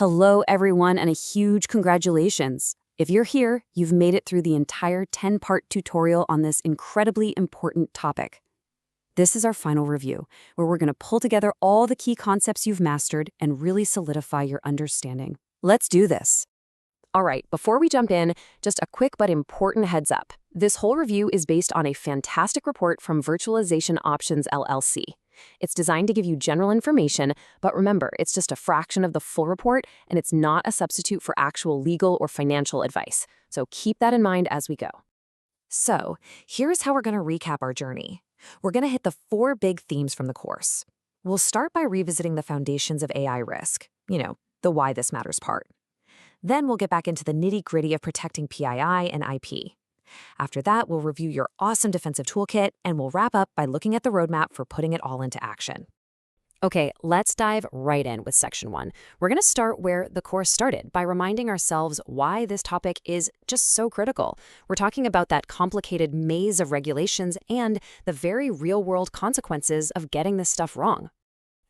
Hello, everyone, and a huge congratulations. If you're here, you've made it through the entire 10-part tutorial on this incredibly important topic. This is our final review, where we're going to pull together all the key concepts you've mastered and really solidify your understanding. Let's do this. All right, before we jump in, just a quick but important heads up. This whole review is based on a fantastic report from Virtualization Options LLC. It's designed to give you general information, but remember, it's just a fraction of the full report, and it's not a substitute for actual legal or financial advice. So keep that in mind as we go. So, here's how we're going to recap our journey. We're going to hit the 4 big themes from the course. We'll start by revisiting the foundations of AI risk, the why this matters part. Then we'll get back into the nitty-gritty of protecting PII and IP. After that, we'll review your awesome defensive toolkit, and we'll wrap up by looking at the roadmap for putting it all into action. Okay, let's dive right in with Section 1. We're going to start where the course started by reminding ourselves why this topic is just so critical. We're talking about that complicated maze of regulations and the very real-world consequences of getting this stuff wrong.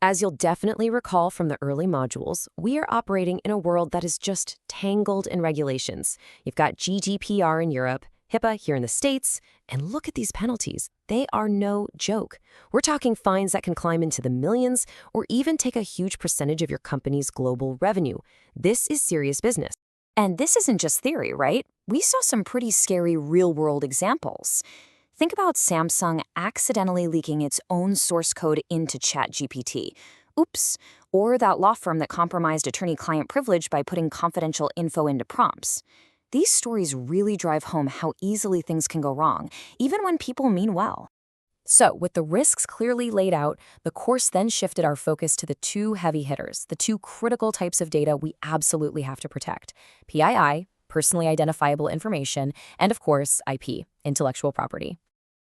As you'll definitely recall from the early modules, we are operating in a world that is just tangled in regulations. You've got GDPR in Europe, HIPAA here in the States, and look at these penalties. They are no joke. We're talking fines that can climb into the millions or even take a huge percentage of your company's global revenue. This is serious business. And this isn't just theory, right? We saw some pretty scary real-world examples. Think about Samsung accidentally leaking its own source code into ChatGPT. Oops. Or that law firm that compromised attorney-client privilege by putting confidential info into prompts. These stories really drive home how easily things can go wrong, even when people mean well. So, with the risks clearly laid out, the course then shifted our focus to the 2 heavy hitters, the 2 critical types of data we absolutely have to protect: PII, personally identifiable information, and of course, IP, intellectual property.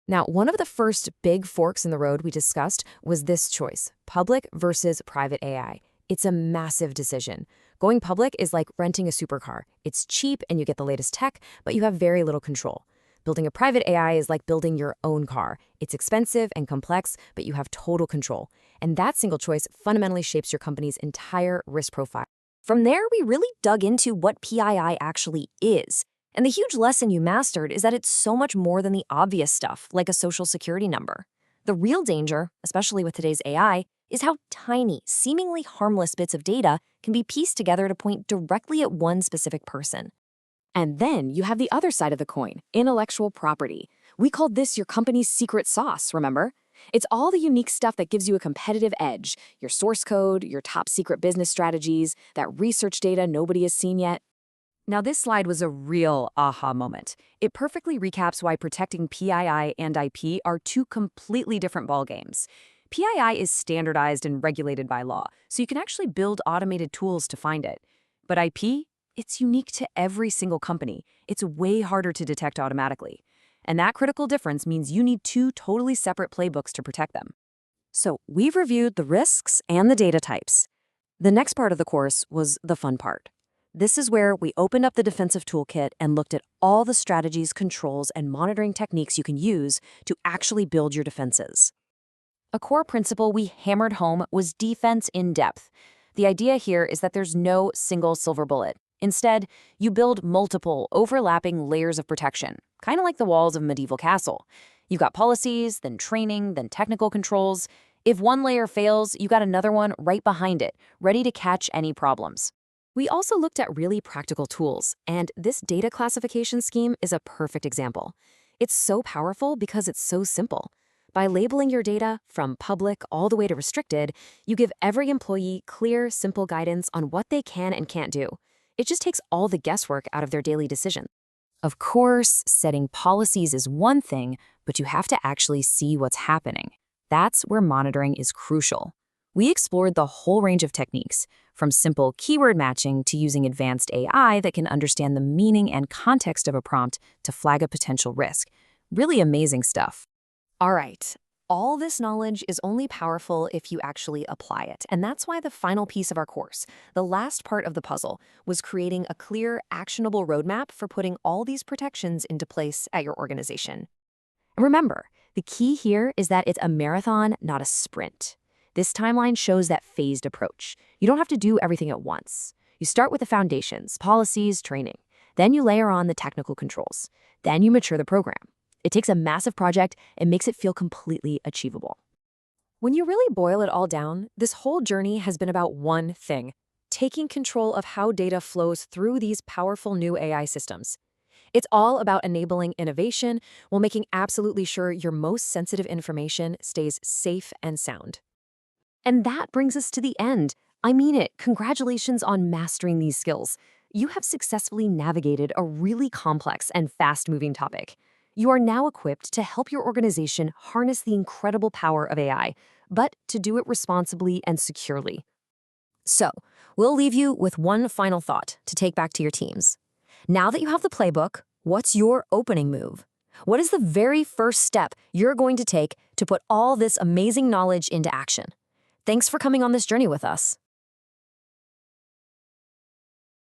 Now, one of the first big forks in the road we discussed was this choice: public versus private AI. It's a massive decision. Going public is like renting a supercar. It's cheap and you get the latest tech, but you have very little control. Building a private AI is like building your own car. It's expensive and complex, but you have total control. And that single choice fundamentally shapes your company's entire risk profile. From there, we really dug into what PII actually is. And the huge lesson you mastered is that it's so much more than the obvious stuff, like a social security number. The real danger, especially with today's AI, is how tiny, seemingly harmless bits of data can be pieced together to point directly at one specific person. And then you have the other side of the coin, intellectual property. We called this your company's secret sauce, remember? It's all the unique stuff that gives you a competitive edge: your source code, your top secret business strategies, that research data nobody has seen yet. Now, this slide was a real aha moment. It perfectly recaps why protecting PII and IP are 2 completely different ballgames. PII is standardized and regulated by law, so you can actually build automated tools to find it. But IP, it's unique to every single company. It's way harder to detect automatically. And that critical difference means you need 2 totally separate playbooks to protect them. So we've reviewed the risks and the data types. The next part of the course was the fun part. This is where we opened up the defensive toolkit and looked at all the strategies, controls, and monitoring techniques you can use to actually build your defenses. A core principle we hammered home was defense in depth. The idea here is that there's no single silver bullet. Instead, you build multiple, overlapping layers of protection, kind of like the walls of a medieval castle. You've got policies, then training, then technical controls. If one layer fails, you got another one right behind it, ready to catch any problems. We also looked at really practical tools, and this data classification scheme is a perfect example. It's so powerful because it's so simple. By labeling your data from public all the way to restricted, you give every employee clear, simple guidance on what they can and can't do. It just takes all the guesswork out of their daily decisions. Of course, setting policies is one thing, but you have to actually see what's happening. That's where monitoring is crucial. We explored the whole range of techniques, from simple keyword matching to using advanced AI that can understand the meaning and context of a prompt to flag a potential risk. Really amazing stuff. All right, all this knowledge is only powerful if you actually apply it. And that's why the final piece of our course, the last part of the puzzle, was creating a clear, actionable roadmap for putting all these protections into place at your organization. Remember, the key here is that it's a marathon, not a sprint. This timeline shows that phased approach. You don't have to do everything at once. You start with the foundations, policies, training. Then you layer on the technical controls. Then you mature the program. It takes a massive project and makes it feel completely achievable. When you really boil it all down, this whole journey has been about one thing: taking control of how data flows through these powerful new AI systems. It's all about enabling innovation while making absolutely sure your most sensitive information stays safe and sound. And that brings us to the end. I mean it. Congratulations on mastering these skills. You have successfully navigated a really complex and fast-moving topic. You are now equipped to help your organization harness the incredible power of AI, but to do it responsibly and securely. So, we'll leave you with one final thought to take back to your teams. Now that you have the playbook, what's your opening move? What is the very first step you're going to take to put all this amazing knowledge into action? Thanks for coming on this journey with us.